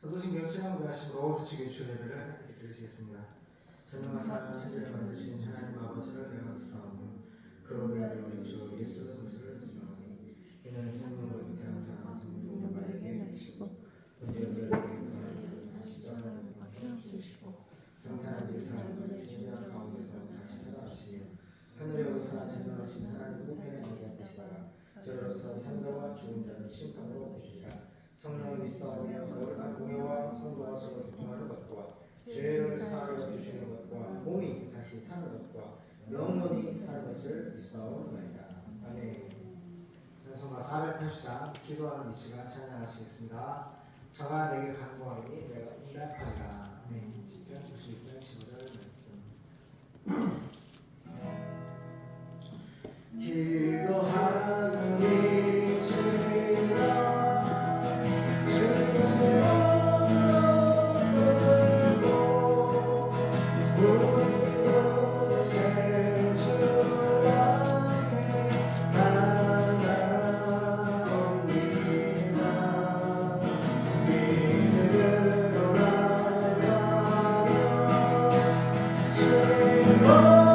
그것은 경치만 구하심으로 주의 주례를 드리시겠습니다. 전능하사 천지를 만드신 하나님 아버지를 내가 믿사오니 그 외에 우리 주 예수 그리스도를 믿사오니 이는 성령으로 잉태하사 동정녀에게 내시고 본디오를 위하여 십자가를 맡겨주시고 장사한 지 사람을 주님의 가운데서 다시 살아가시며 하늘에 오사 전능하신 하나님 우편에 앉으시다가 저로서 산자와 죽은 자를 심판으로 오시리라. 성령을 믿사오며 거룩한 공예와 성도와 서로 교통하는 것과 죄를 사하여 주시는 것과 몸이 다시 사는 것과 영원히 사는 것을 믿사오나이다. 아멘. 찬송가 480장 기도하는 이 시간 찬양하시겠습니다. 저가 내게 간구하니 내가 응답하리라. 아멘. 시편 96편 15절 말씀. 기도하는 이 시간 Oh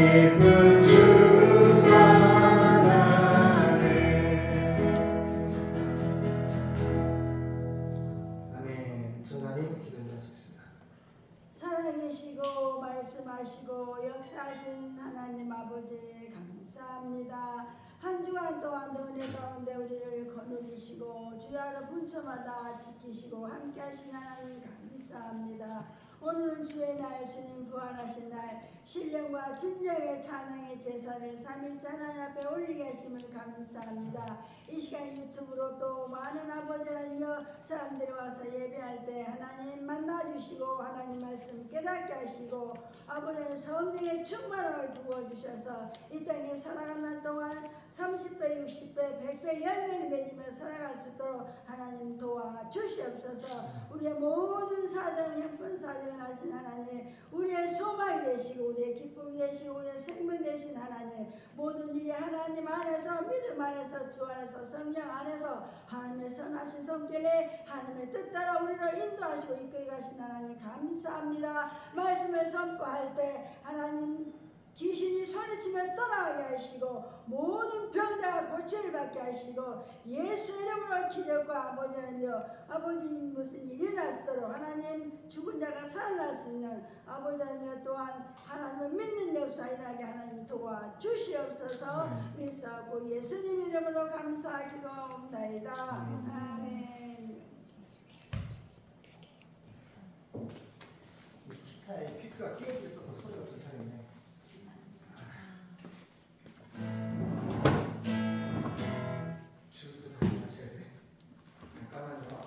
기쁜 주만 아네. 아멘. 전사님 기도를 하셨습니다. 살아계시고 말씀하시고 역사하신 하나님 아버지 감사합니다. 한 주간 동안 은혜 가운데 우리를 거느리시고 주야로 분초마다 지키시고 함께하신 하나님 감사합니다. 오늘은 주의 날, 주님 부활하신 날, 신령과 진정의 찬양의 제사를 3일째 하나님 앞에 올리게 하심을 감사합니다. 이 시간 유튜브로 또 많은 아버지 하나님여 사람들이 와서 예배할 때 하나님 만나주시고 하나님 말씀 깨닫게 하시고 아버지는 성령의 충만함을 부어주셔서 이 땅에 살아가는 날 동안 30배, 60배, 100배 열매를 맺으며 살아갈 수 있도록 하나님 도와주시옵소서. 우리의 모든 사정, 형편 사정을 하신 하나님, 우리의 소망이 되시고 우리의 기쁨이 되시고 우리의 생명 되신 하나님, 모든 일이 하나님 안에서 믿음 안에서 주 안에서 성령 안에서 하나님의 선하신 손길에 하나님의 뜻 따라 우리를 인도하시고 이끌어 가신 하나님 감사합니다. 말씀을 선포할 때 하나님 귀신이 소리치면 떠나가게 하시고 모든 병자가 고침을 받게 하시고 예수 이름으로 기적과 아버님 무슨 일이 일어나도록 하나님 죽은 자가 살아날 수 있는 아버지 하나님 또한 하나님을 믿는 역사 일하게 하나님 도와주시옵소서. 믿사하고 예수님 이름으로 감사기도하옵나이다. 아멘. 기타에 피크가 끼어져 있어서 소리가 불편했네. 줄도 다 마셔야 돼. 잠깐만요.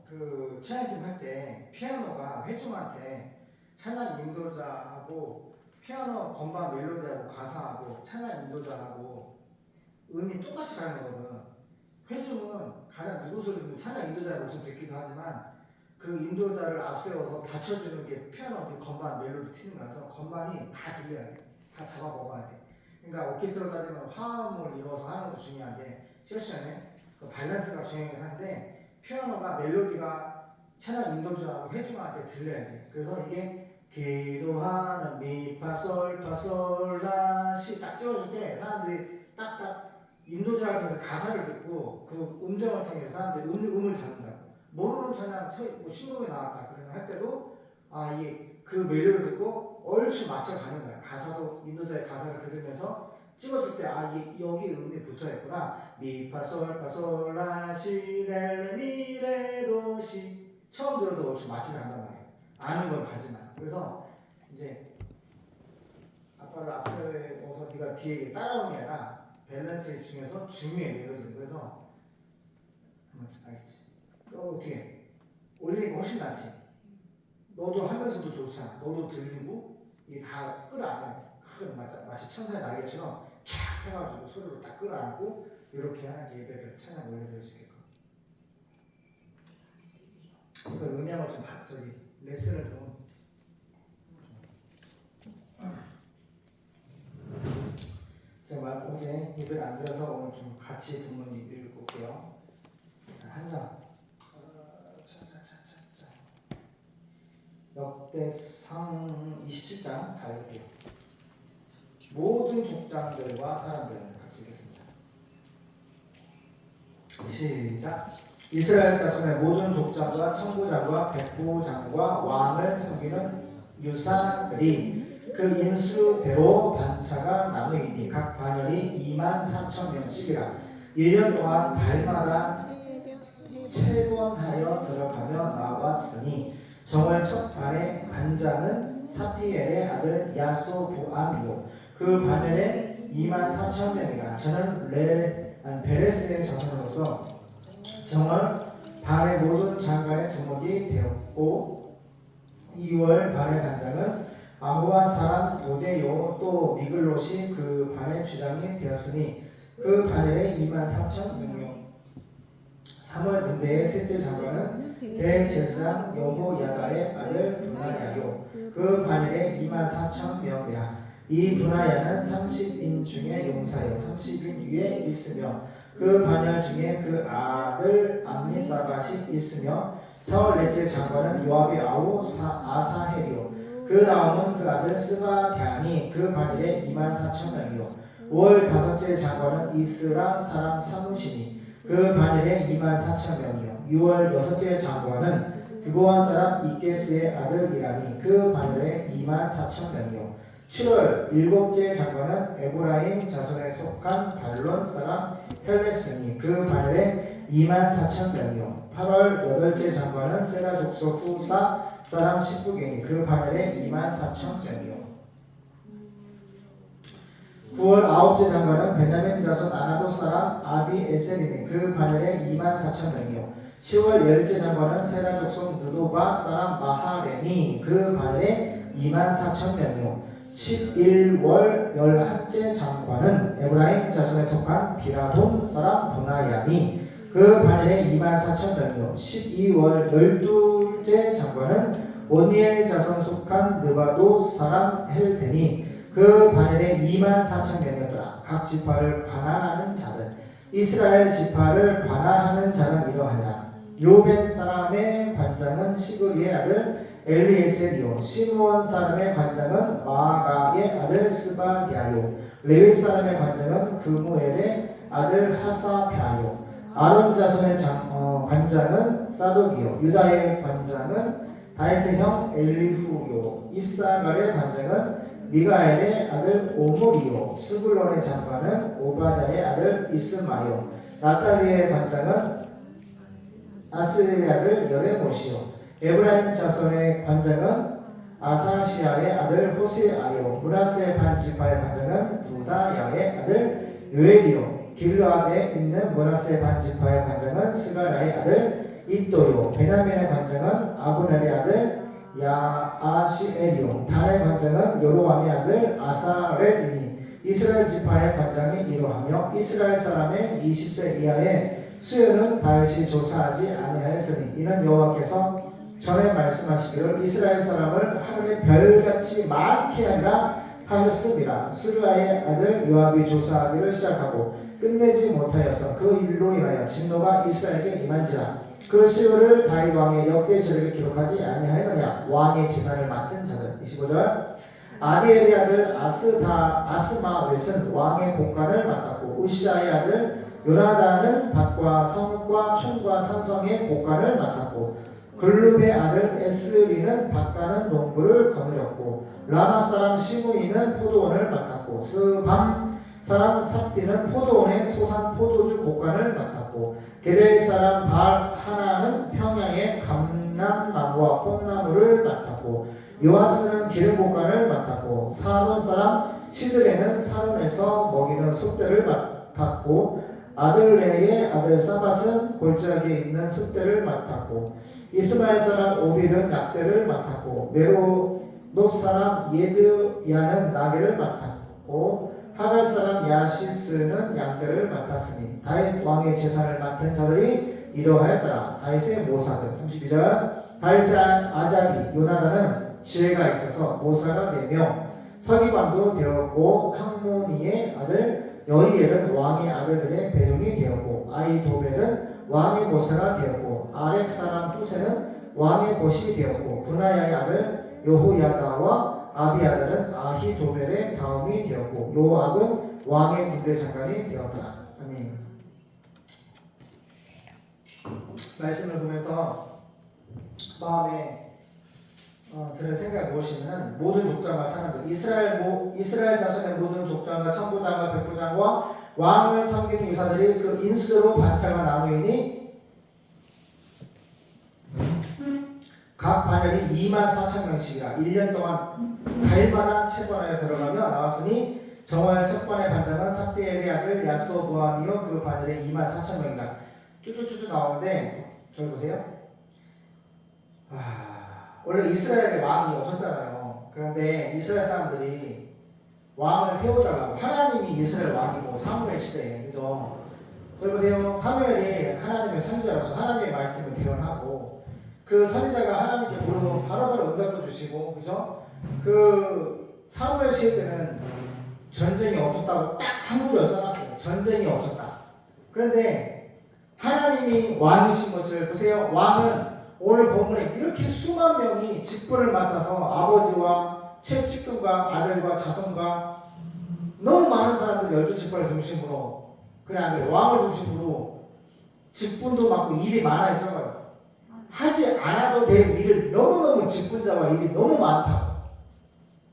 그 찬양팀 할 때 피아노가 회중한테 찬양 인도자하고 피아노 건반 멜로디하고 가사하고 찬양 인도자하고 음이 똑같이 가는 거거든. 회중은 가장 누구 소리든 찬양 인도자의 목소리 듣기도 하지만 그 인도자를 앞세워서 받쳐주는 게 피아노 건반 멜로디 트는 거라서 건반이 다 들려야 돼. 다 잡아 먹어야 돼. 그러니까 오케스트라 따지면 화음을 이루어서 하는 것도 중요한데 실시간에 그 밸런스가 중요하긴 한데 피아노가 멜로디가 찬양 인도자하고 회중한테 들려야 돼. 그래서 이게 기도하는 미파솔파솔라시 딱 찍어줄 때 사람들이 딱딱 인도자를 통해서 가사를 듣고 그 음정을 통해서 사람들이 음을 잡는다고. 모르는 찬양 뭐 신곡에 나왔다 그러면 할 때도 이게 그 멜로디를 듣고 얼추 맞춰가는 거야. 가사도 인도자의 가사를 들으면서 찍어줄 때 이게 여기 음이 붙어있구나. 미파솔파솔라시 렐레미레도시 처음 들어도 얼추 맞춰서 간단 말이야. 아는 걸 가지만. 그래서 이제 아빠를 앞세워서 네가 뒤에 따라오는 게 아니라 밸런스 중에서 중요해 멜로디는. 그래서 알겠지? 어떻게 올리는 거 훨씬 낫지. 너도 하면서도 좋잖아. 너도 들리고 이게 다 끌어안아요. 큰 마치 천사의 날개처럼 촥 해가지고 소리로 딱 끌어안고 이렇게 하는 예배를 찬양 올려드릴 수 있게끔. 그 음향을 좀 레슨을 좀. 제가 어제 예배를 안 드려서 오늘 좀 같이 본문 읽을게요. 한 장. 역대상 27장 다 읽을게요. 모든 족장들과 사람들 같이 읽겠습니다. 시작. 이스라엘 자손의 모든 족장과 천부장과 백부장과 왕을 섬기는 유사들이 그 인수대로 반차가 나누이니 각 반열이 24,000명씩이라 1년 동안 달마다 채권하여 들어가며 나왔으니 정월 첫 반의 반장은 사티엘의 아들 야소부암이요 그 반열에 24,000명이라. 저는 베레스의 자손으로서 정월 반의 모든 장관의 두목이 되었고 2월 반의 반장은 아호와 사람 도데요 또 미글롯이 그 반의 주장이 되었으니 그 반열에 24,000명이요. 3월 군대의 셋째 장관은 대제사장 여호야다의 아들 분하야요. 그 반열에 24,000명이라. 이 분하야는 30인 중에 용사요 30인 위에 있으며 그 반열 중에 그 아들 암미사밧이 있으며 4월 넷째 장관은 요압의 아우 아사헬이요. 그 다음은 그 아들 스바디아니 그 반열에 24,000명이요. 5월 다섯째 장관은 이스라 사람 사무시니 그 반열에 24,000명이요. 6월 여섯째 장관은 드고아 사람 이게스의 아들 이라니 그 반열에 24,000명이요. 7월 일곱째 장관은 에브라임 자손에 속한 발론 사람 헬레스니 그 반열에 24,000명이요. 8월 여덟째 장관은 세라 족속 후사 사람 십부경이 그 반열에 24,000명이요. 9월 아홉째 장관은 베냐민 자손 아나도 사람 아비에셀이니 그 반열에 24,000명이요. 10월 열째 장관은 세라 족속 느도바 사람 마하레니 그 반열에 24,000명이요. 11월 11째 장관은 에브라임 자손에 속한 비라돈 사람 분하야니 그 반열에 24,000명이요. 12월 12째 장관은 오니엘 자손 속한 느바도 사람 헬테니 그 반열에 24,000명이었더라. 각 지파를 관할하는 자들 이스라엘 지파를 관할하는 자는 이러하냐. 르우벤 사람의 관장은 시그리의 아들 엘리에셀이요. 시므온 사람의 관장은 마아가의 아들 스바디아요. 레위 사람의 관장은 그무엘의 아들 하사랴요. 아론 자손의 관장은 사독이요. 유다의 관장은 다윗의 형 엘리후요. 이사갈의 관장은 미가엘의 아들 오므리요. 스불론의 장관은 오바다의 아들 이스마요. 나탈리의 관장은 아스리의 아들 여레못이요. 에브라임 자손의 관장은 아사시아의 아들 호세아요. 므낫세 반지파의 관장은 부다야의 아들 요엘이요. 길르앗에 있는 므낫세 반지파의 관장은 스가라의 아들 이또요. 베냐민의 관장은 아브넬의 아들 야아시엘이요. 단의 관장은 여로함의 아들 아사렐이니 이스라엘 지파의 관장이 이러하며 이스라엘 사람의 20세 이하의 수요는 다윗이 조사하지 아니하였으니 이는 여호와께서 전에 말씀하시기를 이스라엘 사람을 하늘에 별같이 많게 하리라 하셨습니다. 스루아의 아들 요압이 조사하기를 시작하고 끝내지 못하여서 그 일로 인하여 진노가 이스라엘에게 임한지라. 그 수요를 다윗 왕의 역대지력에 기록하지 아니하였느냐. 왕의 제사를 맡은 자들. 25절 아디엘의 아들 아스마웻은 왕의 곡간을 맡았고 우시아의 아들 요나단은 밭과 성과 촌과 산성의 곡간을 맡았고 글룹의 아들 에스리는 밭가는 농부를 거느렸고 라마 사람 시므이는 포도원을 맡았고 스밤 사람 삭디는 포도원의 소산 포도주 곡간을 맡았고 게델 사람 발 하나는 평양의 감람나무와 뽕나무를 맡았고 요아스는 기름 곡간을 맡았고 사돈 사람 시드레는 사론에서 먹이는 숫대를 맡았고 아들레의 아들 사밧은 골짜기에 있는 숫대를 맡았고 이스마엘 사람 오빌은 약대를 맡았고 메로노 사람 예드야는 나귀를 맡았고 하갈 사람 야시스는 양떼를 맡았으니 다윗 왕의 제사를 맡은 자들이 이러하였더라. 다윗의 모사들 32절 다윗의 아잡이 요나단은 지혜가 있어서 모사가 되며 서기관도 되었고 항모니의 아들 여이엘은 왕의 아들들의 배령이 되었고 아이도벨은 왕의 모사가 되었고 아렉 사람 후세는 왕의 보시 되었고 분하야의 아들 여호야다와 아비아달은 아히도벨의 다음이 되었고 요압은 왕의 군대 장관이 되었다. 아멘. 말씀을 보면서 마음에 드는 생각이 무엇이냐면 모든 족장과 사람들 이스라엘 자손의 모든 족장과 천부장과 백부장과 왕을 섬기는 유사들이 그 인수대로 반차가 나누이니 각 반열이 24,000명씩이라 1년 동안 달마다 채권하여 들어가며 나왔으니 정월 첫 번의 반장은 삭디엘의 아들 야소보암이요 그 반열에 24,000명이다. 쭉쭉쭉 나오는데 저기 보세요. 원래 이스라엘에 왕이 없었잖아요. 그런데 이스라엘 사람들이 왕을 세워달라고 하나님이 이스라엘 왕이고 사무엘 시대에 그죠? 저기 보세요. 사무엘이 하나님의 선지자로서 하나님의 말씀을 대언하고 그 선지자가 하나님께 물으면 바로바로 응답도 주시고 그죠? 그 사무엘 시대 때는 전쟁이 없었다고 딱 한국에 써놨어요. 전쟁이 없었다. 그런데 하나님이 왕이신 것을 보세요. 왕은 오늘 본문에 이렇게 수만 명이 직분을 맡아서 아버지와 최측근과 아들과 자손과 너무 많은 사람들이 12직분을 중심으로 그래 안 그래 왕을 중심으로 직분도 맡고 일이 많아져요. 하지 않아도 될 일을 너무너무 직분자와 일이 너무 많다고.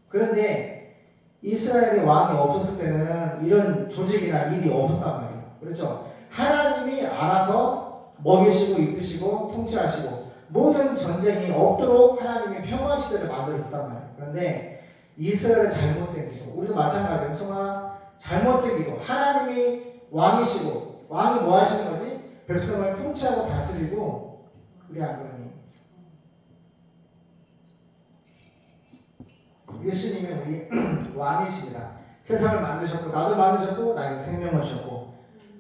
그런데 이스라엘의 왕이 없었을 때는 이런 조직이나 일이 없었단 말이에요. 그렇죠? 하나님이 알아서 먹이시고 입히시고 통치하시고 모든 전쟁이 없도록 하나님이 평화 시대를 만들었단 말이에요. 그런데 이스라엘의 잘못된 기도, 우리도 마찬가지예요. 정말 잘못된 기도. 하나님이 왕이시고 왕이 뭐 하시는 거지? 백성을 통치하고 다스리고 그래 안 그러니? 예수님이 우리 왕이십니다. 세상을 만드셨고 나도 만드셨고 나에게 생명을 주셨고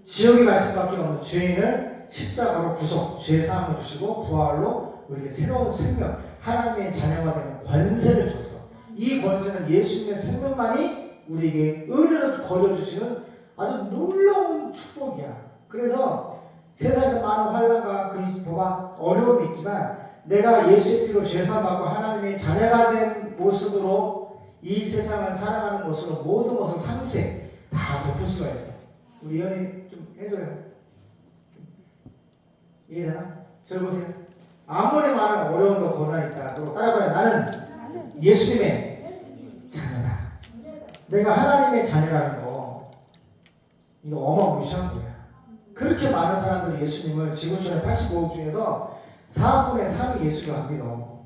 지옥에 갈 수밖에 없는 죄인을 십자가로 구속, 죄사함을 주시고 부활로 우리에게 새로운 생명, 하나님의 자녀가 되는 권세를 주셨어. 이 권세는 예수님의 생명만이 우리에게 은혜로 거둬주시는 아주 놀라운 축복이야. 그래서 세상에서 많은 환난과 근심과 어려움이 있지만 내가 예수의 피로 죄사함 받고 하나님의 자녀가 된 모습으로 이 세상을 살아가는 모습으로 모든 것을 상세 다 덮을 수가 있어. 우리 연이 좀 해줘요. 이해되나? 저를 보세요. 아무리 많은 어려움과 고난이 있다고 따라가요. 나는 예수님의 자녀다. 내가 하나님의 자녀라는 거 이거 어마무시한 거야. 그렇게 많은 사람들이 예수님을 지구촌의 85억 중에서 4분의 3이 예수를 안 믿어.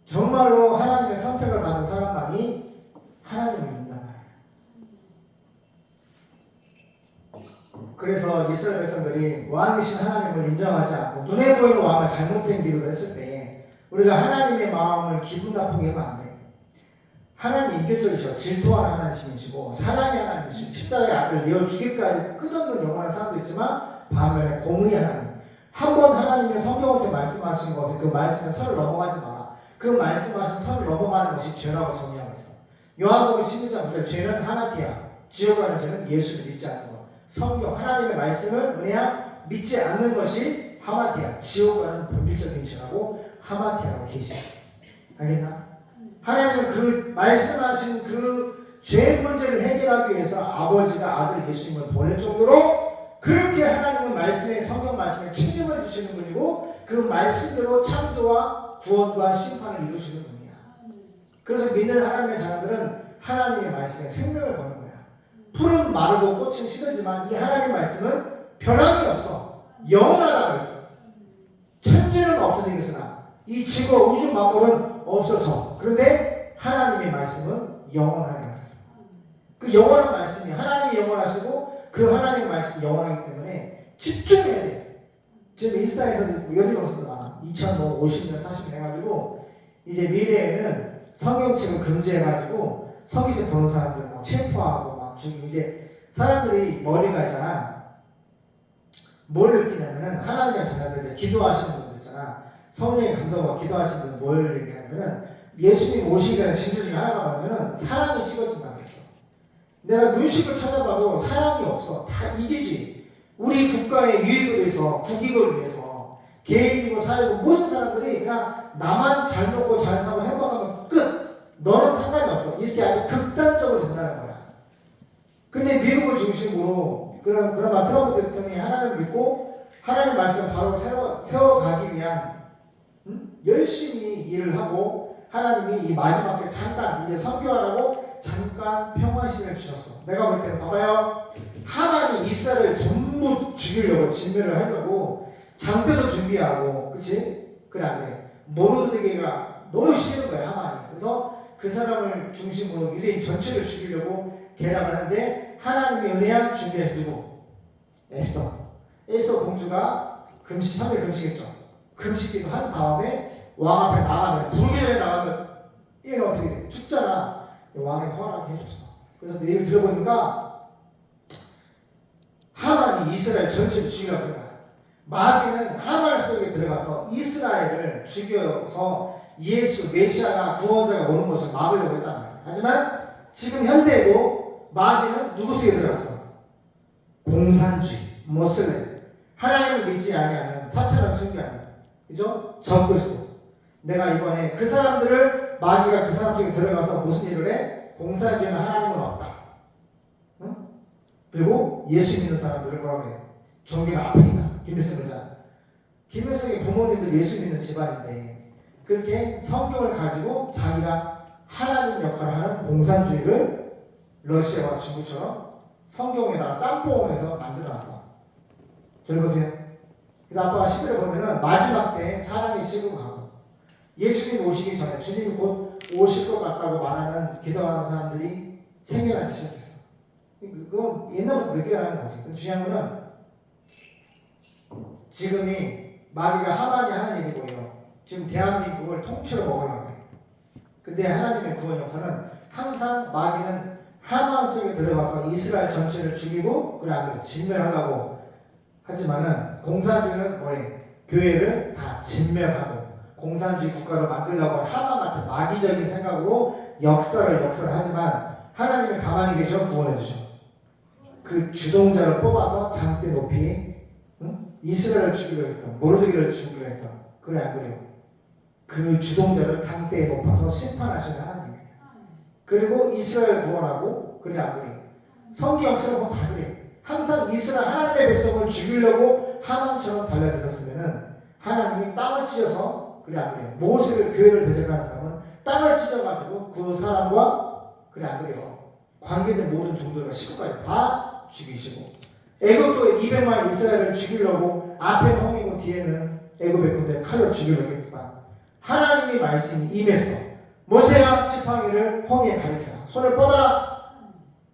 정말로 하나님의 선택을 받은 사람만이 하나님을 믿는단 말이야. 그래서 이스라엘 백성들이 왕이신 하나님을 인정하지 않고 눈에 보이는 왕을 잘못된 기도를 했을 때 우리가 하나님의 마음을 기분 나쁘게 하면 안 돼. 하나님 인격적이셔. 질투하는 하나님이시고 사랑의 하나님이시고 십자가의 아들을 내어 주기까지 끝없는 영원한 사람도 있지만 반면에 공의의 하나님. 한번 하나님의 성경을 때 말씀하신 것은 그 말씀에 선을 넘어가지 마라. 그 말씀하신 선을 넘어가는 것이 죄라고 정의하고 있어. 요한복음 16장 9절 죄는 하나티야. 지옥 가는 죄는 예수를 믿지 않는 것. 성경 하나님의 말씀을 그냥 믿지 않는 것이 하마티야. 지옥 가는 본질적인 죄라고 하마티라고 계시죠. 알겠나? 하나님은 그 말씀하신 그 죄 문제를 해결하기 위해서 아버지가 아들 예수님을 보낼 정도로 그렇게 하나님은 말씀에 성경 말씀에 책임을 주시는 분이고 그 말씀대로 창조와 구원과 심판을 이루시는 분이야. 그래서 믿는 하나님의 자녀들은 하나님의 말씀에 생명을 거는 거야. 풀은 마르고 꽃은 시들지만 이 하나님의 말씀은 변함이 없어. 영원하다고 했어. 천지는 없어지겠으나 이 지구와 우주 만물은 없어져. 그런데 하나님의 말씀은 영원하다고 했어. 그 영원한 말씀이 하나님이 영원하시고 그 하나님의 말씀이 영원하기 때문에 집중해야 돼. 지금 인스타에서 연구원수도 많아. 2050년 40년 해가지고 이제 미래에는 성경책을 금지해가지고 성경책 보는 사람들 막 체포하고 막 죽이고 이제 사람들이 머리가 있잖아. 뭘 느끼냐면은 하나님의 자녀들이 기도하시는 분들 있잖아. 성령의 감동과 기도하시는 분들 뭘 얘기하냐면은 예수님 오시기 전에 징조 중에 하나가 뭐냐면은 사랑이 식어진다고 했어. 내가 눈식을 찾아봐도 사랑이 없어. 다 이기지. 우리 국가의 유익을 위해서, 국익을 위해서, 개인이고 사회고 모든 사람들이 그냥 나만 잘 먹고 잘 사고 행복하면 끝. 너는 상관이 없어. 이렇게 아주 극단적으로 된다는 거야. 근데 미국을 중심으로 그나마 트럼프 대통령이 하나님을 믿고 하나님 말씀을 바로 세워가기 위한 열심히 일을 하고 하나님이 이 마지막 때 잠깐 이제 선교하라고 잠깐 평화시를 주셨어. 내가 볼 때는 봐봐요. 하나님이 이스라엘을 전부 죽이려고 진멸을 하려고 장대도 준비하고 그치? 그래 안 그래? 모르드게가 너무 싫은 거야 하나님. 그래서 그 사람을 중심으로 유대인 전체를 죽이려고 계략을 하는데 하나님의 은혜야 준비해서 누구? 에스더 공주가 3일 금식했죠. 금식기도 한 다음에 왕 앞에 나가면 부르기 전에 나가면 얘가 어떻게 돼? 죽잖아. 왕이 허락해 해줬어. 그래서 얘기를 들어보니까 하만이 이스라엘 전체를 죽이려고 그런 거야. 마귀는 하만 속에 들어가서 이스라엘을 죽여서 예수 메시아나 구원자가 오는 것을 막으려고 했단 말이야. 하지만 지금 현대에도 마귀는 누구 속에 들어갔어? 공산주의, 모슬렘, 하나님을 믿지 아니하는 사탄을 숭배하는, 그죠? 적그리스도. 내가 이번에 그 사람들을 마귀가 그 사람 속에 들어가서 무슨 일을 해? 공산주의는 하나님은 없다. 응? 그리고 예수 믿는 사람들을 뭐라고 해? 종교가 아프니까. 김일성 그러잖아. 김일성의 부모님들 예수 믿는 집안인데 그렇게 성경을 가지고 자기가 하나님 역할을 하는 공산주의를 러시아와 중국처럼 성경에다가 짬뽕해서 만들어놨어. 저를 보세요. 그래서 아빠가 시대를 보면은 마지막 때 사랑이 식고 가고 예수님 오시기 전에 주님이 곧 오실 것 같다고 말하는 기도하는 사람들이 생겨나기 시작했어. 그건 옛날부터 늦게 하는 거지. 중요한 거는 지금이 마귀가 하만이 하는 일이고요. 지금 대한민국을 통째로 먹으려고 해요. 근데 하나님의 구원 역사는 항상 마귀는 하만 속에 들어가서 이스라엘 전체를 죽이고 그래 안 그래 진멸하려고 하지만은 공산주의는 뭐예요? 교회를 다 진멸하고 공산주의 국가를 만들려고 하만 같은 마귀적인 생각으로 역사를 하지만 하나님이 가만히 계셔 구원해 주셔. 그 주동자를 뽑아서 장대 높이 이스라엘을 죽이려 했던 모르드게를 죽이려 했던 그래 안 그래요? 그 주동자를 장대에 높아서 심판하시는 하나님이에요. 그리고 이스라엘 구원하고 그래 안 그래요? 성경 역사를 보면 다 그래요. 항상 이스라엘 하나님의 백성을 죽이려고 하만처럼 달려들었으면은 하나님이 땅을 찢어서 그래 안 그래요? 모세를 교회를 대적하는 사람은 땅을 찢어가지고 그 사람과 그래 안 그래요? 관계된 모든 종들과 식구까지 다 죽이시고 애굽도에 200만 이스라엘을 죽이려고 앞에는 홍이고 뒤에는 애굽의 군대 칼로 죽이려고 했지만 하나님의 말씀이 임했어. 모세야 지팡이를 홍이에 가리켜라. 손을 뻗어라.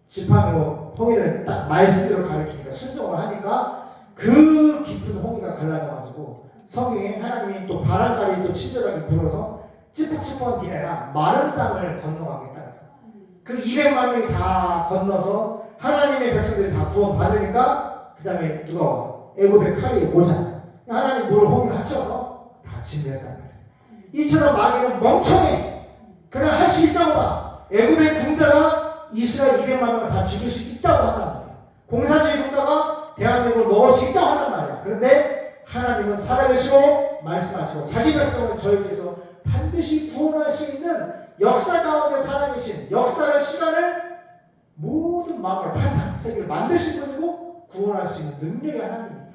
지팡이로 홍이를 딱 말씀대로 가리키니까 순종을 하니까 그 깊은 홍이가 갈라져가지고 성경에 하나님이 또 바람까지 또 친절하게 불어서 찌뿌찌뿌한 길에나 마른 땅을 건너가게 따랐어. 그 200만 명이 다 건너서 하나님의 백성들이 다 구원 받으니까 그 다음에 누가 와? 애굽의 칼이 오잖아. 하나님 물 홍이를 합쳐서 다 진멸했단 말이야. 이처럼 마귀는 멍청해. 그냥 할 수 있다고 봐. 애굽의 군대가 이스라엘 200만 명을 다 죽일 수 있다고 한단 말이야. 공산주의 국가가 대한민국을 먹을 수 있다고 한단 말이야. 그런데 하나님은 살아계시고 말씀하시고 자기 백성을 저희 중에서 반드시 구원할 수 있는 역사 가운데 살아계신 역사를 시간을 모든 마음을 판단 세계를 만드신 분이고 구원할 수 있는 능력이 하나님입니다.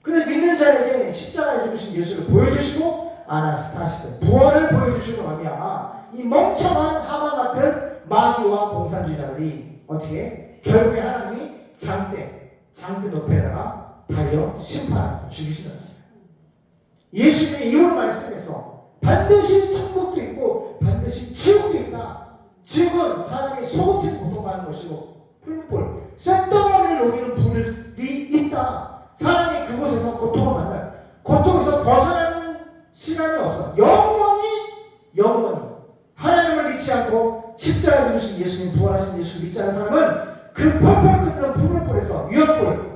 그래서 믿는 자에게 십자가에 죽으신 예수를 보여주시고 아나스타시스 부활을 보여주시고 말미암아 이 멍청한 하만 같은 마귀와 공산주의자들이 어떻게 결국에 하나님이 장대 높이에다가 달려 심판하고 죽이시는 거예요. 예수님이 이런 말씀에서 반드시 천국도 있고 반드시 지옥도 있다. 지옥은 사람이 소고친 고통받는 것이고 풀불 쇳덩어리를 녹이는 불이 있다. 사람이 그곳에서 고통을 만나 고통에서 벗어나는 시간이 없어. 영원히 하나님을 믿지 않고 십자가에 죽으신 예수님 부활하신 예수를 믿지 않는 사람은 그 펄펄 끓는 불불에서 유황불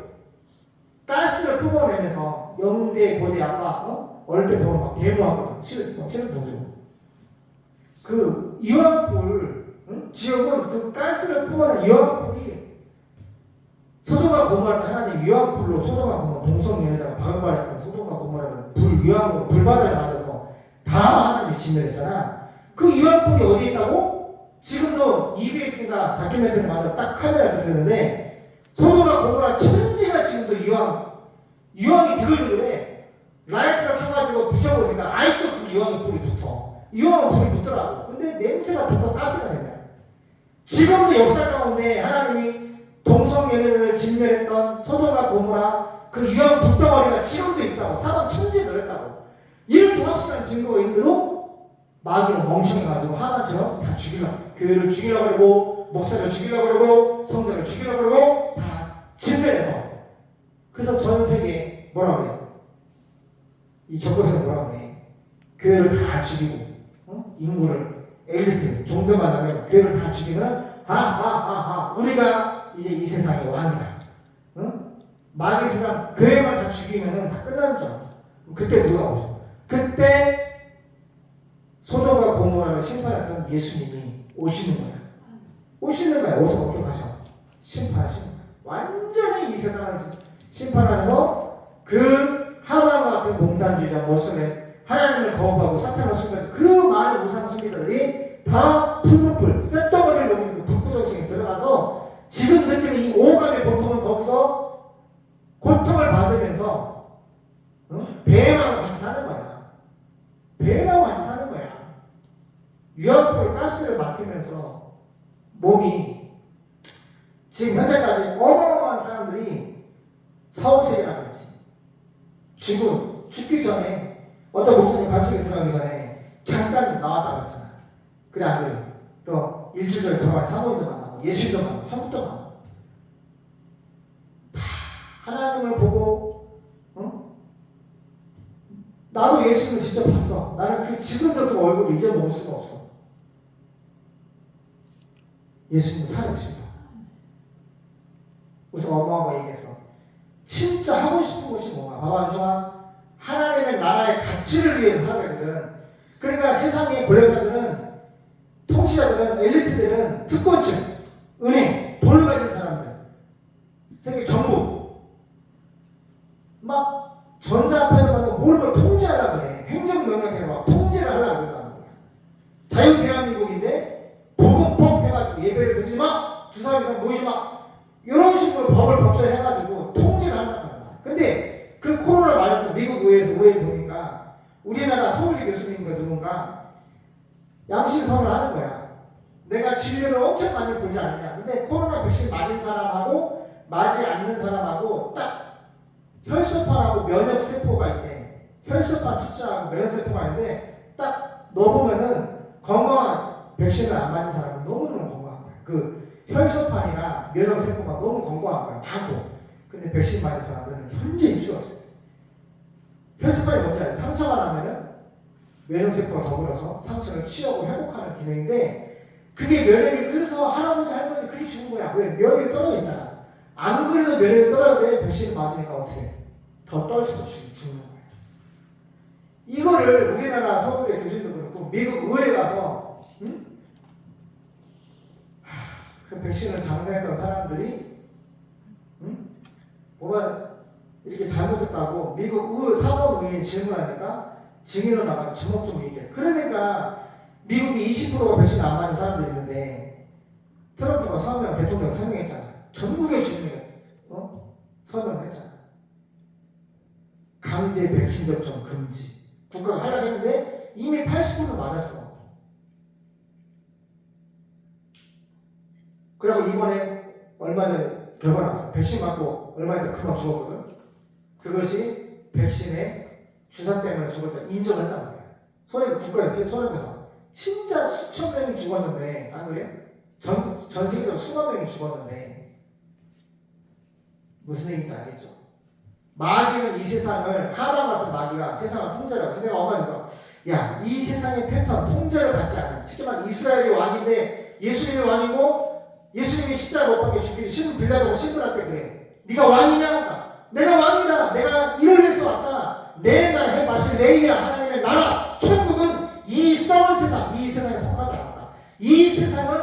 가스를 뿜어내면서 영대 고대 아빠 어릴 때 보면 막 대모하거든. 체력 동주 그 유황불 지옥은 그 가스를 뿜어낸 유황불이 소돔과 고모라 하나님 유황불로 소돔과 고모라 동성연애자가 방언말했던 소돔과 고모라는 불 유황으로 불바다를 만들어서 다 하나님이 진멸했잖아. 그 유황불이 어디에 있다고? 지금도 EBS가 다큐멘터리 만들어 딱 카메라 들렸는데 소돔과 고모라 천지가 지금도 유황이 드글드글해. 라이트를 켜가지고 붙여보니까 아직도 그 유황의 불이 붙어. 유황은 불이 붙더라고. 근데 냄새가 붙고 가스가 된다. 지금도 역사 가운데 하나님이 동성연애를 진멸했던 소돔과 고모라 그 유황 불덩어리가 지금도 있다고. 사방 천지에 널렸다고. 이렇게 확실한 증거가 있는데도 마귀는 멍청해가지고 하나처럼 다 죽이려고, 교회를 죽이려고 그러고 목사를 죽이려고 그러고 성도를 죽이려고 그러고 다 진멸해서. 그래서 전 세계에 뭐라 그래요? 이 적그리스도는 뭐라 그래? 교회를 다 죽이고 인구를 엘리트 종교만 하면 교회를 다 죽이면 우리가 이제 이 세상의 왕이다. 마귀 세상 교회만 다 죽이면은 다 끝나는 줄 알아. 그때 누가 오죠? 그때 소돔과 고모라를 심판했던 예수님이 오시는 거야. 오시는 거야. 오서 어떻게 하셔? 심판하시는 거야. 완전히 이 세상을 심판하셔서 그 하나님과 같은 공산주의자 모습에 하나님을 거부하고 사탄을 숭배하는 그 많은 우상 숭배자들이 다 푸른 불, 쇳덩어리를 녹이는 그 불구정성에 들어가서 지금 느끼는 이 오감의 고통을 거기서 고통을 받으면서 배임하고 같이 사는 거야. 배임하고 같이 사는 거야. 유압불 가스를 맡으면서 몸이 지금 현재까지 어마어마한 사람들이 사후세계라고 했지. 죽기 전에 어떤 목사님 가슴에 들어가기 전에 잠깐 나왔다고 했잖아. 그래 안 그래? 또 일주일 전에 돌아간 사모님도 만나고 예수님도 만나고 천국도 만나고 다 하나님을 보고 나도 예수님을 직접 봤어. 나는 그 지금도 그 얼굴을 잊어먹을 수가 없어. 예수님은 살아계신다. 우선 엄마가 얘기했어. 진짜 하고 싶은 것이 뭐가? 봐봐, 좋아. 하나님의 나라의 가치를 위해서 살아가거든. 그러니까 세상의 권력자들은, 통치자들은, 엘리트들은, 특권층, 은행, 돈을 가진 사람들, 세계 정부, 막 전자파에도 가서 뭘 통제하려고 그래. 행정명령대로 막 통제를 하려고 그런단 말이야. 자유대한민국인데 보건법 해가지고 예배를 드리지 마, 주사 이상 모이지 마, 이런 식으로 법을 법조해가지고 통제를 한단 말이야. 근데 그 코로나 맞았던 미국 의회에서 의회 보니까 우리나라 서울대 교수님과 누군가 양심선을 하는 거야. 내가 진료를 엄청 많이 보지 않느냐. 근데 코로나 백신 맞은 사람하고 맞지 않는 사람하고 딱 혈소판하고 면역세포가 있대. 혈소판 숫자하고 면역세포가 있는데 딱 넣어보면은 건강한 백신을 안 맞은 사람은 너무너무 건강한 거야. 그 혈소판이나 면역세포가 너무 건강한 거야. 많고. 근데 백신 맞은 사람들은 현저히 줄었어요. 혈소판이 뭔지 알아요? 상처가 나면은 면역세포가 더불어서 상처를 치유하고 회복하는 기능인데 그게 면역이 그래서 할아버지 할머니 그렇게 죽은 거야. 왜? 면역이 떨어져 있잖아. 안 그래도 면역이 떨어졌는데 백신 맞으니까 어떻게 해? 더 떨어져서 죽는 거야. 이거를 우리나라 서울대 교수님도 그렇고 미국 의회에 가서 그 백신을 장사했던 사람들이 뭐가 이렇게 잘못했다고 미국 사법의회 질문하니까 증인으로 나가서 주목적으로 얘기해. 그러니까 미국이 20%가 백신 안 맞은 사람들이 있는데 트럼프가 대통령 서명했잖아. 전국의 주민에 서명을 했잖아. 강제 백신 접종 금지. 국가가 하려고 했는데 이미 80% 맞았어. 그리고 이번에 얼마 전에 결과 나왔어. 백신 맞고 얼마 전에 금방 죽었거든. 그것이 백신의 주사 때문에 죽었다 인정을 했단 말이야. 국가에서 손해배상. 진짜 수천 명이 죽었는데 안 그래? 전 세계적으로 수만 명이 죽었는데 무슨 얘기인지 알겠죠? 마귀는 이 세상을 하나님 같은 마귀가 세상을 통제하고 내가 엄마에서 야, 이 세상의 패턴 통제를 받지 않는 특히 말 이스라엘이 왕인데 예수님이 왕이고 예수님이 십자가 못 박혀 죽기를 신분 빌라고 신분할 때 그래. 네가 왕이냐? 내가 왕이다. 내가 이를 위해서 왔다. 내 날 해마실 레이야 하나님의 나라 천국은 이 썩은 세상 이 세상에 속하지 않았다. 이 세상은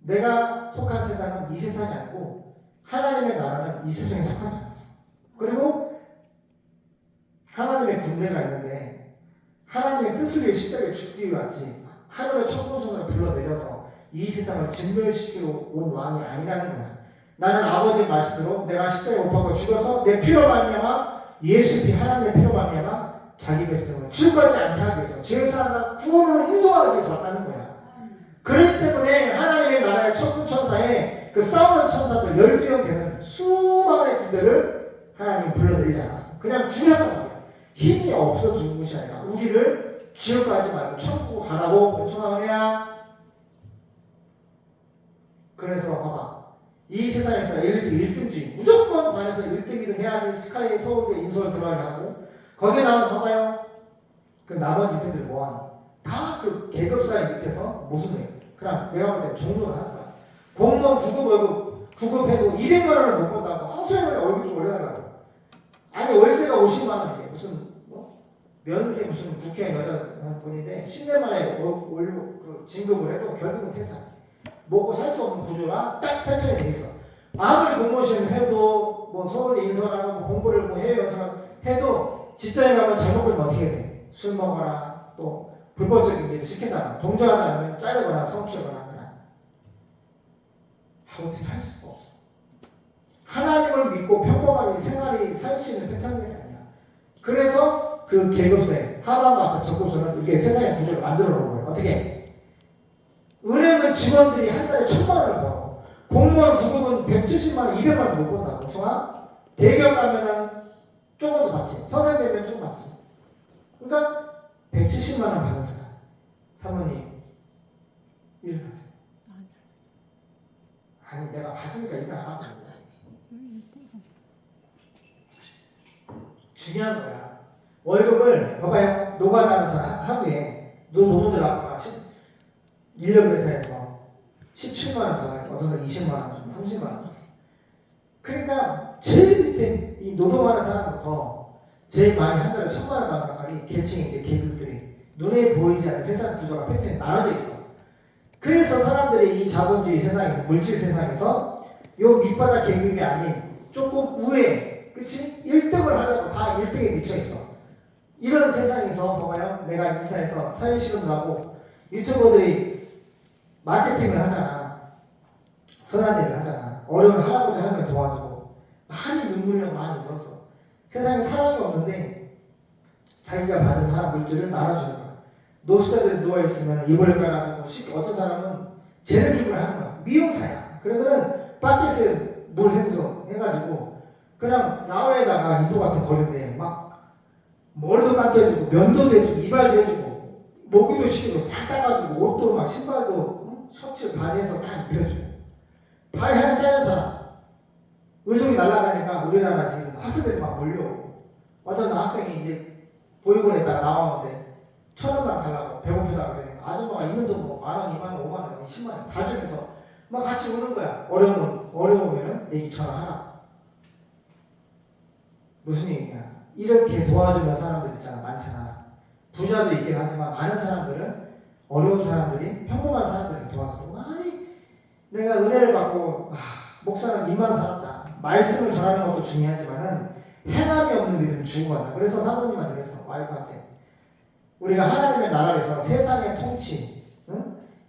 내가 속한 세상은 이 세상이 아니고 하나님의 나라는 이 세상에 속하지 않았어. 그리고 하나님의 군대가 있는데 하나님의 뜻을 위해 십자가에 죽기 위해 왔지 하늘의 천군성을 불러내려서 이 세상을 진멸시키러 온 왕이 아니라는 거야. 나는 아버지의 말씀대로 내가 십자가에 못 박혀 죽어서 내 피로 말미암아 예수 피 하나님의 피로 말미암아 자기 백성을 죽어가지 않게 하기 위해서 죄사함과 구원을 인도하기 위해서 왔다는 거야. 그렇기 때문에 하나님의 나라의 천군천사에 그 싸우는 천사들 12명 되는 수많은 군대를 하나님이 불러내리지 않았어. 그냥 죽였단 말이야. 힘이 없어 죽은 것이 아니라 우리를 지옥 가지 말고 천국 가라고 요청하느냐. 그래서 봐봐, 이 세상에서 엘리트 1등주의, 무조건 반에서 1등이든 해야지 스카이 서울대 인서울 들어가게 하고, 거기에 나와서 봐봐요. 그 나머지 인생들 뭐하니? 다 그 계급사회 밑에서 무슨 일? 그냥 내가 볼 때 종로를 하는 거야. 공무원 9급 월급, 9급 해도 200만 원을 못 번다고 하소연을 얼굴 좀 올려달라고. 아니 월세가 50만 원이래. 무슨 면세 무슨 국회의원 여자 한 분인데 10년 만에 그 진급을 해도 결국은 퇴사. 먹고 살 수 없는 구조가 딱 펼쳐져 돼 있어. 아무리 공무원 시험 해도 뭐 서울대 인서울하고 뭐 공부를 뭐 해외 연수를 해도 직장에 가면 잘못 걸리면 어떻게 돼? 술 먹거나 또 불법적인 일을 시킨다. 동조하지 않으면 잘리거나 성추하거나 그냥 어떻게 할 수가 없어. 하나님을 믿고 평범하게 생활이 살 수 있는 패턴이 아니야. 그래서 그 계급세 하나님과 같은 적급소는 이렇게 세상의 구조를 만들어 놓은 거예요. 어떻게? 은행은 직원들이 한 달에 1,000만 원을 벌어. 공무원 9급은 170만 원, 200만 원 못 번다고. 좋아? 대기업 가면은 조금 더 받지. 서생 되면 좀 받지. 그러니까 170만 원 받는 사람. 사모님 일어나세요. 아니 내가 봤으니까 일을 안 하고. 중요한 거야. 월급을 봐봐요. 노가다면서 하루에 노동조합 1년 회사에서 17만 원 더 나요. 어떤 사람 20만 원 좀, 30만 원 좀. 그러니까 제일 밑에 이 노동하는 사람부터 제일 많이 한 달에 1,000만 원 받는 사람이 계층인데 계급들이 눈에 보이지 않는 세상 구조가 패턴이 나눠져 있어. 그래서 사람들이 이 자본주의 세상에서 물질 세상에서 요 밑바닥 계급이 아닌 조금 우에 그치? 1등을 하려고 다 1등에 미쳐 있어. 이런 세상에서 봐봐요. 내가 인사에서 사회실험도 하고 유튜버들이 마케팅을 하잖아. 선한 일을 하잖아. 어려운 할아버지 할머니 도와주고 많이 눈물을 많이 울었어. 세상에 사랑이 없는데 자기가 받은 사람 물질을 나눠주는 거야. 노숙자들이 누워있으면 이불을 깔아주고 어떤 사람은 재능입을 하는 거야. 미용사야. 그러면은 바켓에 물 생수 해가지고 그냥 야외에다가 인도 같은 거리인데 막 머리도 깎여주고 면도 대주고 이발도 해주고 모기도 시키고 싹 닦아주고 옷도 막 신발도 셔츠 바지에서 딱 입혀주고 발이 하나 짜는 사람 의족이 날아가니까 우리나라 지금 학생들이 막 몰려오고 어떤 학생이 이제 보육원에다가 나왔는데 1,000원만 달라고 배고프다 그러니까 아줌마가 있는 돈 뭐 10,000원, 20,000원, 50,000원, 10만원 다 주면서 막 같이 우는 거야. 어려우면은 내기 전화하라. 무슨 얘기냐? 이렇게 도와주는 사람들 있잖아. 많잖아. 부자도 있긴 하지만 많은 사람들은 어려운 사람들이 평범한 사람들에게 도와주고 아니 내가 은혜를 받고 목사는 입만 살았다. 말씀을 전하는 것도 중요하지만은 행함이 없는 믿음 죽어간다. 그래서 사모님한테 그랬어. 와이프한테 우리가 하나님의 나라에서 세상의 통치,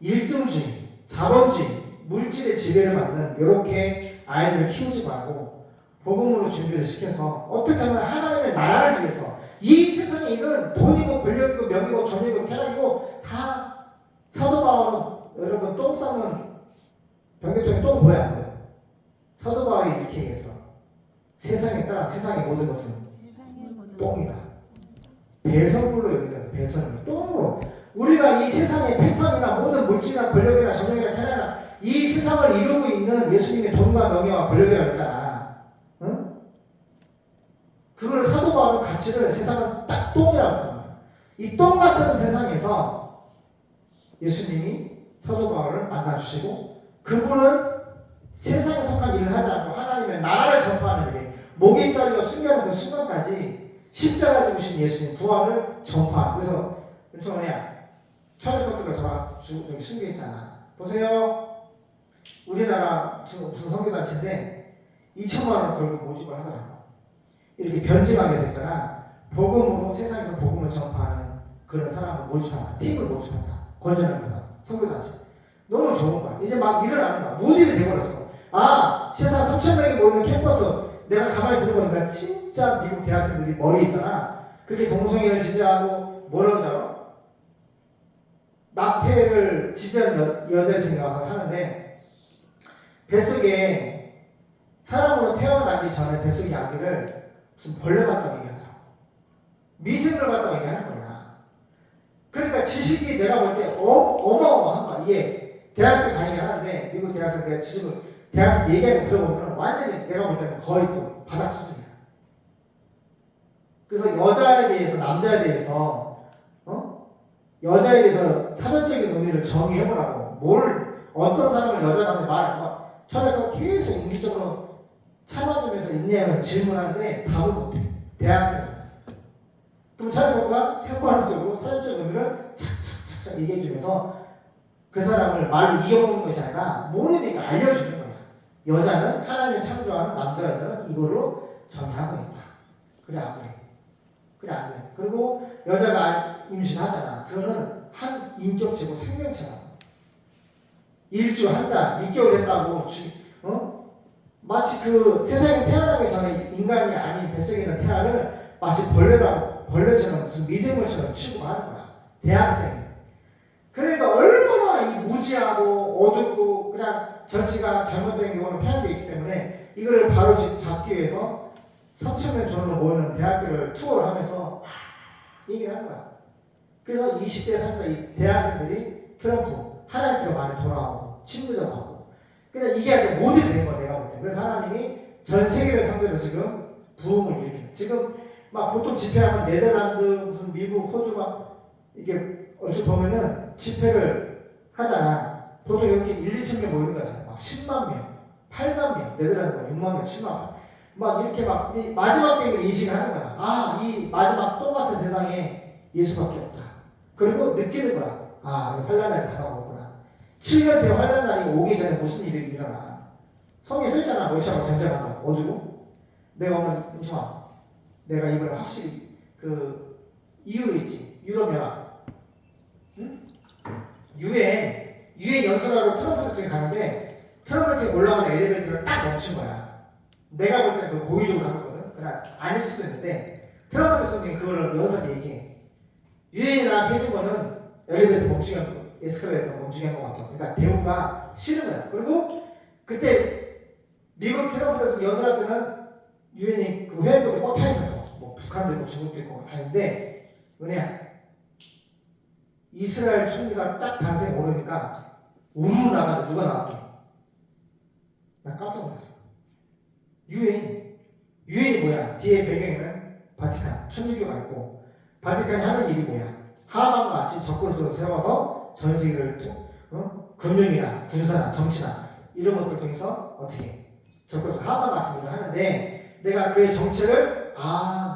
일등주의, 자본주의, 물질의 지배를 받는 이렇게 아이들을 키우지 말고 복음으로 준비를 시켜서 어떻게 하면 하나님의 나라를 위해서 이 세상에 이런 돈이고 권력이고 명이고 전이고 쾌락이고 다 사도 바울은 여러분 똥 싸면 병교통에 똥 보여 안 보여? 사도 바울이 이렇게 얘기했어. 세상에 따라 세상의 모든 것은 똥이다. 배설물로 여기다 배설물 똥으로 우리가 이 세상의 패턴이나 모든 물질이나 권력이나 전력이나 쾌락이나 이 세상을 이루고 있는 예수님의 돈과 명예와 권력이라고 했잖아. 응? 그걸 사도 바울은 가치를 세상은 딱 똥이라고 합니다. 이 똥 같은 세상에서 예수님이 사도 바울을 만나주시고 그분은 세상에 속한 일을 하지 않고 하나님의 나라를 전파하는 일에 목에 잘려 숨겨놓은 그 순간까지 십자가 죽으신 예수님 부활을 전파. 그래서 뭐냐 혈액커트가 돌아 여기 숨겨있잖아. 보세요. 우리나라 무슨 선교단체인데 2,000만 원 걸고 모집을 하더라고. 이렇게 변증하게 해서 있잖아. 복음으로 세상에서 복음을 전파하는 그런 사람을 모집한다. 팀을 모집한다. 건전한 그만 선교단체. 너무 좋은 거야. 이제 막 일어나는 거야. 모델이 돼버렸어. 아 세상 3,000명이 모이는 캠퍼스 내가 가만히 들어보니까 진짜 미국 대학생들이 머리 있잖아. 그렇게 동성애를 지지하고 뭐라고 하죠? 낙태를 지지하는 여대생이 와서 하는데 뱃속에 사람으로 태어나기 전에 뱃속의 아기를 무슨 벌레 같다고 얘기하더라고. 미생을 갖다고 얘기하는 거야. 그러니까 지식이 내가 볼 때 어마어마한 거야. 이게 대학교 다니긴 하는데 미국 대학생 내가 지식을 대학생 얘기하는 거 들어보면 완전히 내가 볼 때는 거의 또 바닥 수준이야. 그래서 여자에 대해서 남자에 대해서 여자에 대해서 사전적인 의미를 정의해보라고 어떤 사람을 여자한테 말하고 처음에 계속 인기적으로 참아주면서 인내하면서 질문하는데 답을 못해. 대학생. 그럼 차라리가 생활적으로 사전적 의미를 착착착착 얘기해주면서 그 사람을 말로 이겨먹는 것이 아니라 모르니까 알려주는 거야. 여자는 하나님을 창조하는 남자 여자는 이걸로 정의하고 있다. 그래 안 그래? 그래 안 그래? 그리고 여자가 임신하잖아. 그거는 한 인격체고 생명체라고. 일주 한 달, 6개월 했다고 마치 그 세상에 태어나기 전에 인간이 아닌 뱃속에 있는 태아를 마치 벌레처럼 무슨 미생물처럼 취급하는 거야. 대학생이. 그러니까 얼마나 이 무지하고 어둡고 그냥 정치가 잘못된 경우는 표현되어 있기 때문에 이거를 바로 잡기 위해서 3,000명 전으로 모이는 대학교를 투어를 하면서 얘기를 하는 거야. 그래서 20대에 살던 이 대학생들이 트럼프 하나님께로 많이 돌아오고 친구도 하고 그냥 이게 아니라 모델이 된 거야 내가 볼 때. 그래서 하나님이 전 세계를 상대로 지금 부흥을 일으키는 지금 막 보통 집회하면 네덜란드 무슨 미국 호주 막 이게 어찌 보면은 집회를 하잖아. 보통 이렇게 1, 2천 명 모이는 거잖아. 막 10만 명, 8만 명, 네덜란드가 6만 명, 7만 명. 막 이렇게 막 마지막 때를 인식을 하는 거야. 아, 이 마지막 똑같은 세상에 예수밖에 없다. 그리고 느끼는 거야. 아, 환란날이 다가오구나. 7년 뒤에 환란날이 오기 전에 무슨 일이 일어나. 성경에 써있잖아. 러시아가 전쟁한다. 어디고? 내가 오늘 은총아, 내가 이번에 확실히 그 이유 있지. 유럽연합. 응? 유엔 연설하러 트럼프 대통령이 가는데 트럼프 대통령이 올라가는 엘리베이터를 딱 멈춘 거야. 내가 볼 때는 그 고의적으로 한 거거든. 그냥 아닐 수도 있는데 트럼프 대통령이 그걸 연설 얘기해. 유엔이 나한테 해준 거는 엘리베이터 멈추게 한 거, 에스컬레이터 멈추게 한 거 같아. 그러니까 대우가 싫은 거야. 그리고 그때 미국 트럼프 대통령 연설할 때는 유엔이 그 회원국에 꽉 차 있었어. 뭐 북한도 있고 중국도 있고 다 있는데 은혜야. 이스라엘 총리가 딱 단생 오르니까 우르르 나가는데 누가 나왔게? 나 깜짝 놀랐어. 유엔이 뭐야? 뒤에 배경에는 바티칸, 천주교가 있고 바티칸이 하는 일이 뭐야? 하만과 같이 적그리스도를 세워서 전 세계를 금융이나 군사나 정치나 이런 것들 통해서 어떻게 적그리스도 하만 같은 일을 하는데 내가 그의 정체를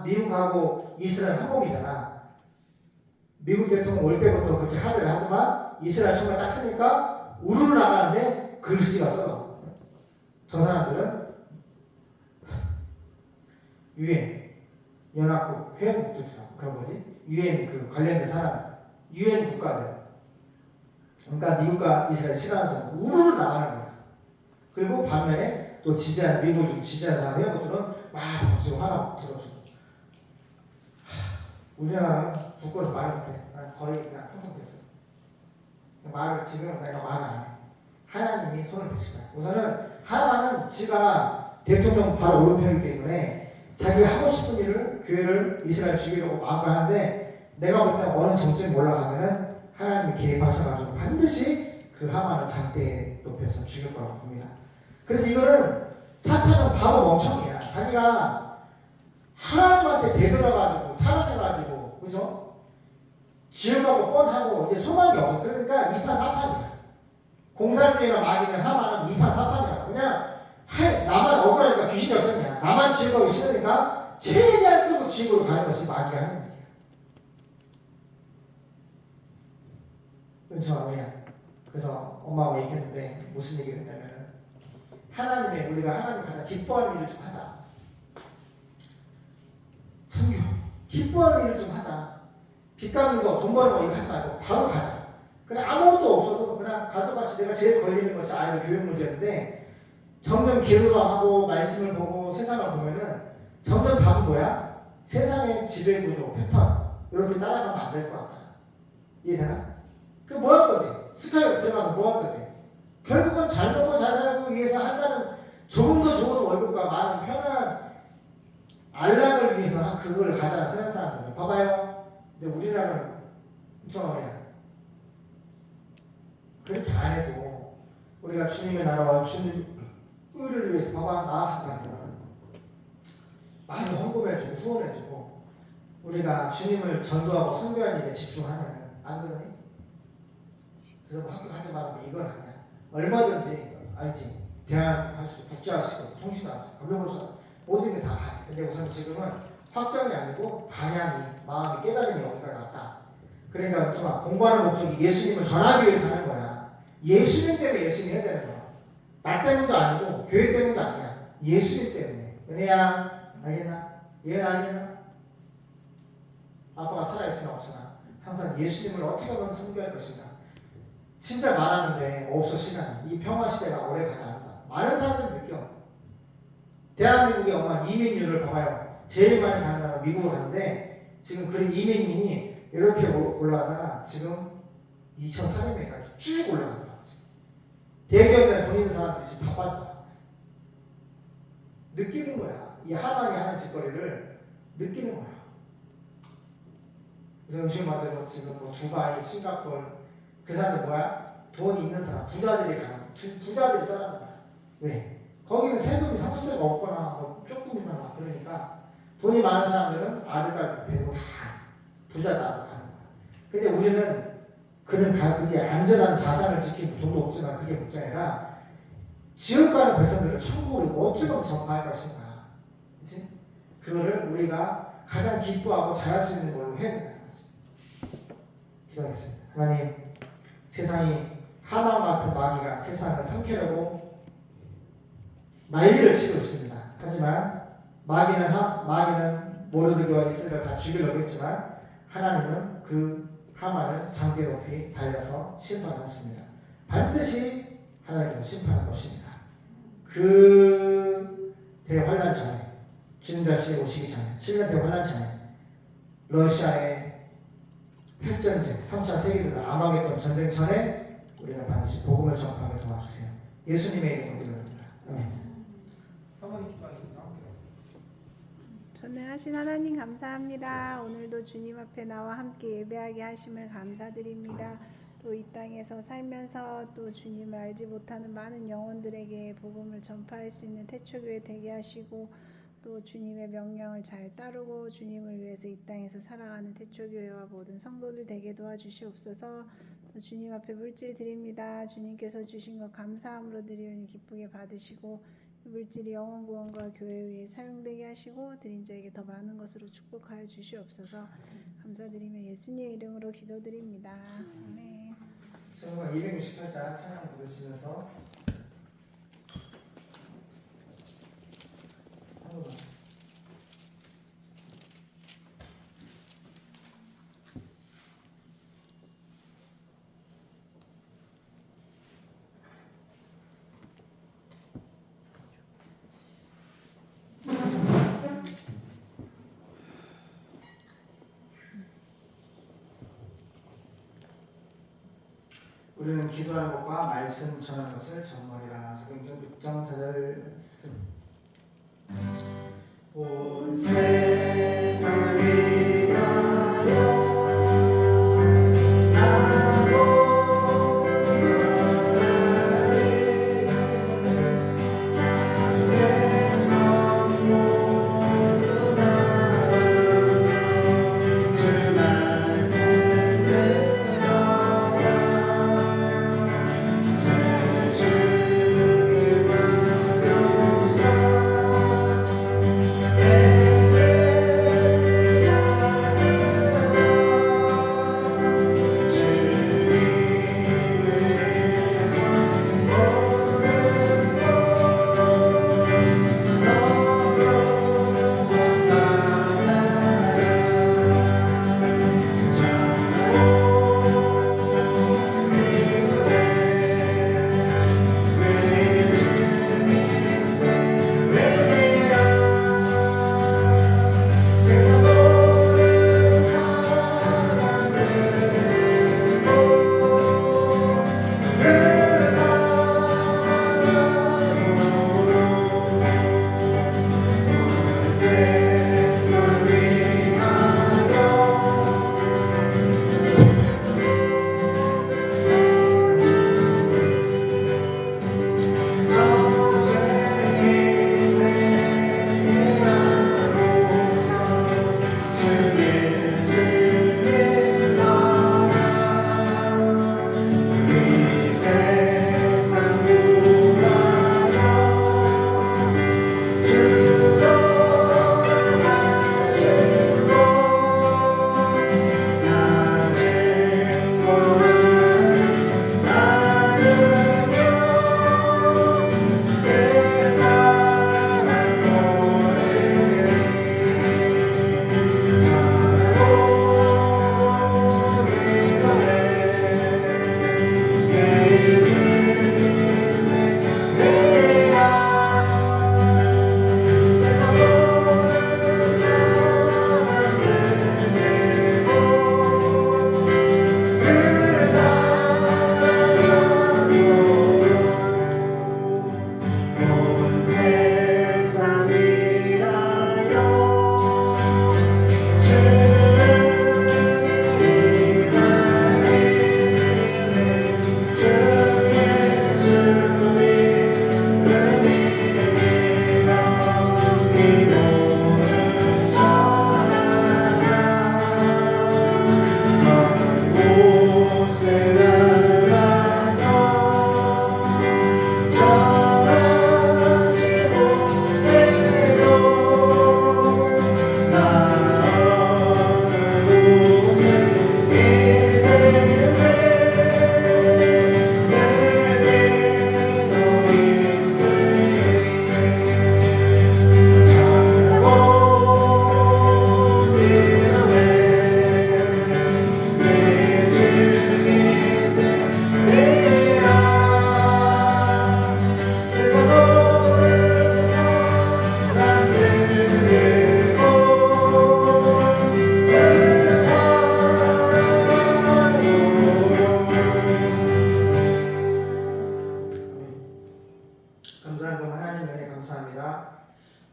미국하고 이스라엘 한 몸이잖아. 미국 대통령 올 때부터 그렇게 하더라 하더만 이스라엘 총을 딱 쓰니까 우르르 나가는데 글씨가 써. 저 사람들은 유엔 연합국 회원국들이라고 그런 거지. 유엔 그 관련된 사람, 유엔 국가들. 그러니까 미국과 이스라엘 싫어하는 사람 우르르 나가는 거야. 그리고 반면에 또 지지하는 미국을 지지하는 사람 회원국들은 막 박수 화나 들어주고. 우리나라는 부끄러워서 말을 못해. 거의 그냥 통성됐어. 말을 지금 내가 말을 안 해. 하나님이 손을 대실 거야. 우선은 하나는 지가 대통령 바로 오른편이기 때문에 자기가 하고 싶은 일을 교회를 이스라엘 죽이려고 마음껏 하는데 내가 볼 때 어느 정점에 올라가면은 하나님이 개입하셔가지고 반드시 그 하만을 장대에 높여서 죽일 거라고 봅니다. 그래서 이거는 사탄은 바로 멍청이야. 자기가 하나님한테 대들어가지고 타락해가지고 그죠? 지옥하고 뻔하고 이제 소망이 없어. 그러니까 이판 사탄이야. 공산주의나 마귀는 하만은 이판 사탄이야. 그냥 나만 억울하니까 귀신이 역정이야. 나만 지옥하기 싫으니까 최대한 끌고 지옥으로 가는 것이 마귀가 하는 일이야. 은총아 뭐냐? 그래서 엄마하고 얘기했는데 무슨 얘기를 했냐면 우리가 하나님 가장 기뻐하는 일을 좀 하자. 성교 기뻐하는 일을 좀 하자. 빚 갚는 거, 돈 버는 거 이거 하지 말고 바로 가자. 그냥 아무것도 없어도 그냥 가져가시. 내가 제일 걸리는 것이 아이들 교육 문제인데 점점 기도도 하고 말씀을 보고 세상을 보면은 점점 답은 뭐야? 세상의 지배구조, 패턴 이렇게 따라가면 안 될 것 같아. 이해되나? 그 뭐 할 건데? 스카이 들어가서 뭐 할 건데? 결국은 잘 먹고 잘 살고 위해서 한다는 조금 더 좋은 월급과 많은 편안한 안락을 위해서 그걸 가져라 쓰는 사람들 봐봐요. 근데 우리나라는 우선이야. 그렇게 안 해도 우리가 주님의 나라와 주님의 의를 위해서 봐봐 나아간다면 많이 헌금해주고 후원해주고 우리가 주님을 전도하고 선교하는 일에 집중하면 안 그러니? 그래서 뭐 학교 가지 말라고 이건 아니야. 얼마든지 알지? 대학 할 수, 국제 할 수, 통신 할 수, 금융사 모든 게 다 가. 근데 우선 지금은 확정이 아니고 방향이 마음이 깨달음이 여기까지 왔다. 그러니까 좀 공부하는 목적이 예수님을 전하기 위해서 하는 거야. 예수님 때문에 열심히 해야 되는 거야. 나 때문도 아니고 교회 때문도 아니야. 예수님 때문에. 은혜야 알겠나? 얘 알겠나? 아빠가 살아있으나 없으나 항상 예수님을 어떻게 하면 섬겨할 것인가. 진짜 말하는데 없어 시간이. 이 평화 시대가 오래 가지 않는다. 많은 사람들이 느껴. 대한민국의 엄마 이민율을 봐봐요. 제일 많이 가는 나라 미국으로 가는데 지금 그 이민민이 이렇게 올라가다가 지금 2,400명까지 쭉 올라가더라고요. 대기업에 돈 있는 사람들이 지금 다 빠져나가고 있어요. 느끼는 거야. 이 하만이 하는 짓거리를 느끼는 거야. 그래서 음식 만들고 지금 뭐 두바이, 싱가포르 그 사람들 뭐야? 돈 있는 사람, 부자들이 가는 부자들이 떠나는 거야. 왜? 거기는 세금이 상속세가 없거나 뭐 조금이나 그러니까 돈이 많은 사람들은 아들까지 데리고 다 부자다 가는 거야. 근데 우리는 그게 안전한 자산을 지키는 돈도 없지만 그게 문제가 아니라 지옥 가는 백성들을 천국으로 어찌 전파할 것인가. 그치? 그거를 우리가 가장 기뻐하고 잘할 수 있는 걸로 해야 된다는 거지. 기도하겠습니다. 하나님, 세상이 하만 같은 마귀가 세상을 삼키려고 난리를 치고 있습니다. 하지만 마귀는 모르드게와 이스라엘을 다 죽이려고 했지만 하나님은 그 하만을 장대 높이 달려서 심판하셨습니다. 반드시 하나님께서 심판할 것입니다. 그 대환란 전에 주님 다시 오시기 전에 7년 대환란 전에 러시아의 핵전쟁 3차 세계대전 암흑했던 전쟁 전에 우리가 반드시 복음을 전파하게 도와주세요. 예수님의 이름으로 기도합니다. 아멘. 사모님 기도하겠습니다. 전능하신 하나님 감사합니다. 오늘도 주님 앞에 나와 함께 예배하게 하심을 감사드립니다. 또 이 땅에서 살면서 또 주님을 알지 못하는 많은 영혼들에게 복음을 전파할 수 있는 태초교회 되게 하시고 또 주님의 명령을 잘 따르고 주님을 위해서 이 땅에서 살아가는 태초교회와 모든 성도들 되게 도와주시옵소서. 또 주님 앞에 물질 드립니다. 주님께서 주신 것 감사함으로 드리오니 기쁘게 받으시고 물질이 영혼 구원과 교회 위에 사용되게 하시고 드린 자에게 더 많은 것으로 축복하여 주시옵소서. 감사드리며 예수님의 이름으로 기도드립니다. 아멘. 정말 268장 찬양 부르시면서 우리는 기도하는 것과 말씀 전하는 것을 전머리라. 사도행전 6장 4절 말씀. 온 세상이 나려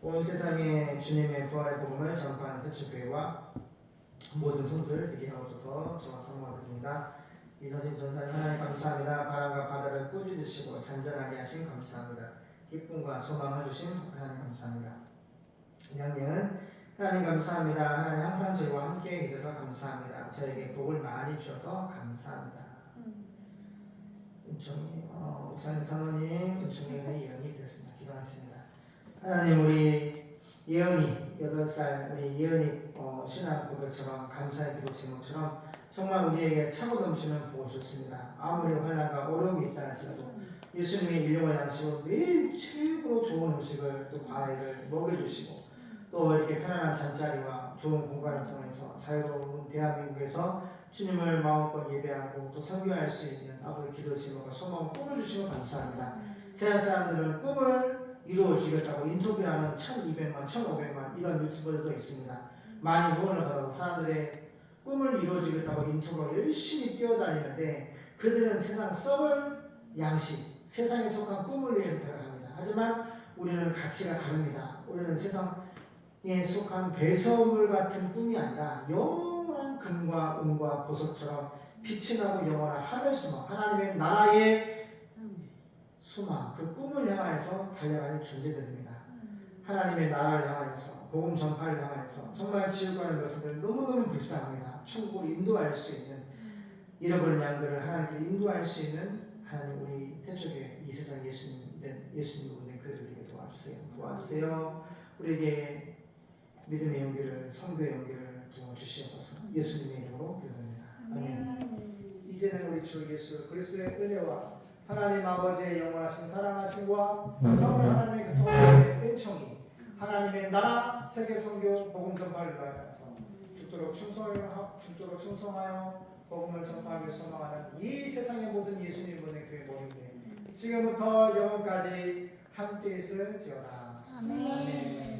온 세상에 주님의 부활의 복음을 전파하는 태초교회와 모든 성도들 되게 하옵소서. 저와 사모드립니다. 이서진 전사님 하나님 감사합니다. 바람과 바다를 꾸짖으시고 잔잔하게 하신 감사합니다. 기쁨과 소망을 주신 하나님 감사합니다. 양양은 하나님 감사합니다. 하나님 항상 저희와 함께 계셔서 감사합니다. 저에게 복을 많이 주셔서 감사합니다. 은총이 목사님 사모님 은총이의 예언이 되었습니다. 기도하겠습니다. 하나님 우리 예언이 8살 우리 예언이 신앙 고백처럼 감사의 기도 제목처럼 정말 우리에게 차고 넘치는 복을 줬습니다. 아무리 환난과 어려움이 있다 할지라도 예수님의 일용할 양식으로 매일 최고로 좋은 음식을 또 과일을 먹여주시고 또 이렇게 편안한 잠자리와 좋은 공간을 통해서 자유로운 대한민국에서 주님을 마음껏 예배하고 또 설교할 수 있는 아버지 기도 제목과 소망을 꾸며주시고 감사합니다. 세상 사람들은 꿈을 이루어주겠다고 인터뷰하는 1200만, 1500만 이런 유튜버들도 있습니다. 많이 후원을 받아서 사람들의 꿈을 이루어주겠다고 인터뷰가 열심히 뛰어다니는데 그들은 세상 썩을 양식, 세상에 속한 꿈을 위해서 대화합니다. 하지만 우리는 가치가 다릅니다. 우리는 세상에 속한 배설물 같은 꿈이 아니라 영원한 금과 은과 보석처럼 빛이 나고 영원한 하늘소망, 하나님의 나라의 소망, 그 꿈을 향하여서 달려가는 존재들입니다. 하나님의 나라를 향하여서 복음 전파를 향하여서 정말 지옥 가는 것은 너무너무 불쌍합니다. 천국으로 인도할 수 있는 잃어버린 양들을 하나님께 인도할 수 있는 하나님 우리 태초에 이 세상 예수님 보낸 그들에게 도와주세요. 우리에게 믿음의 용기를 선교의 용기를 부어주시옵소서. 예수님의 이름으로 기도합니다. 아멘. 이제는 우리 주 예수 그리스도의 은혜와 하나님 아버지의 영원하신 사랑하심과 성령 하나님의 교통하심의 은총이 하나님의 나라 세계 선교 복음 전파를 위하여서 죽도록 충성하여 복음을 전파하길 소망하는 이 세상의 모든 예수님 보낸 교회 모임들 지금부터 영원까지 함께 있을지어다. 아멘.